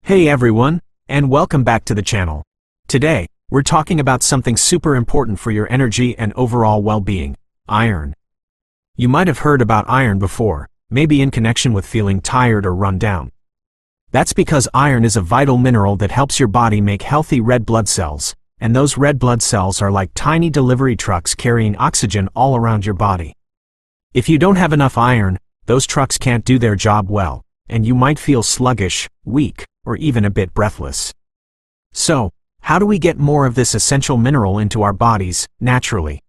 Hey everyone, and welcome back to the channel. Today, we're talking about something super important for your energy and overall well-being: iron. You might have heard about iron before, maybe in connection with feeling tired or run down. That's because iron is a vital mineral that helps your body make healthy red blood cells, and those red blood cells are like tiny delivery trucks carrying oxygen all around your body. If you don't have enough iron, those trucks can't do their job well, and you might feel sluggish, weak, or even a bit breathless. So, how do we get more of this essential mineral into our bodies, naturally?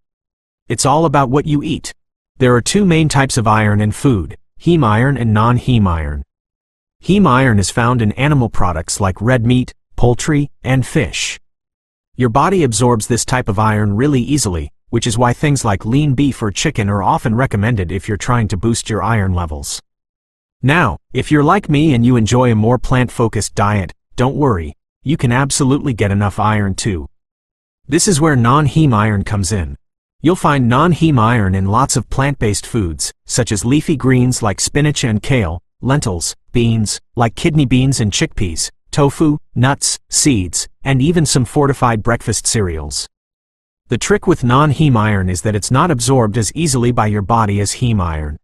It's all about what you eat. There are two main types of iron in food: heme iron and non-heme iron. Heme iron is found in animal products like red meat, poultry, and fish. Your body absorbs this type of iron really easily, which is why things like lean beef or chicken are often recommended if you're trying to boost your iron levels. Now, if you're like me and you enjoy a more plant-focused diet, don't worry, you can absolutely get enough iron too. This is where non-heme iron comes in. You'll find non-heme iron in lots of plant-based foods, such as leafy greens like spinach and kale, lentils, beans, like kidney beans and chickpeas, tofu, nuts, seeds, and even some fortified breakfast cereals. The trick with non-heme iron is that it's not absorbed as easily by your body as heme iron.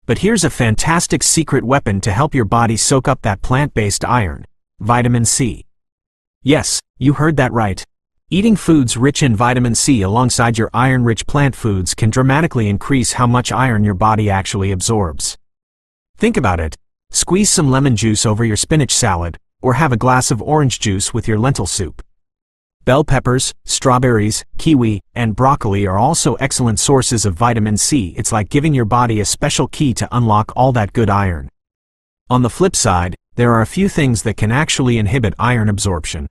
But here's a fantastic secret weapon to help your body soak up that plant-based iron: vitamin C. Yes, you heard that right. Eating foods rich in vitamin C alongside your iron-rich plant foods can dramatically increase how much iron your body actually absorbs. Think about it. Squeeze some lemon juice over your spinach salad, or have a glass of orange juice with your lentil soup. Bell peppers, strawberries, kiwi, and broccoli are also excellent sources of vitamin C. It's like giving your body a special key to unlock all that good iron. On the flip side, there are a few things that can actually inhibit iron absorption.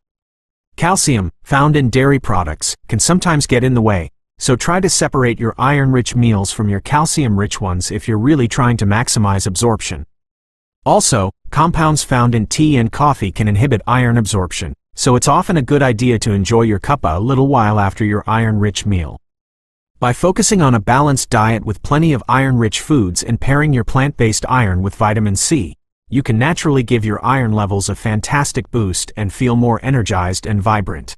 Calcium, found in dairy products, can sometimes get in the way, so try to separate your iron-rich meals from your calcium-rich ones if you're really trying to maximize absorption. Also, compounds found in tea and coffee can inhibit iron absorption, so it's often a good idea to enjoy your cuppa a little while after your iron-rich meal. By focusing on a balanced diet with plenty of iron-rich foods and pairing your plant-based iron with vitamin C, you can naturally give your iron levels a fantastic boost and feel more energized and vibrant.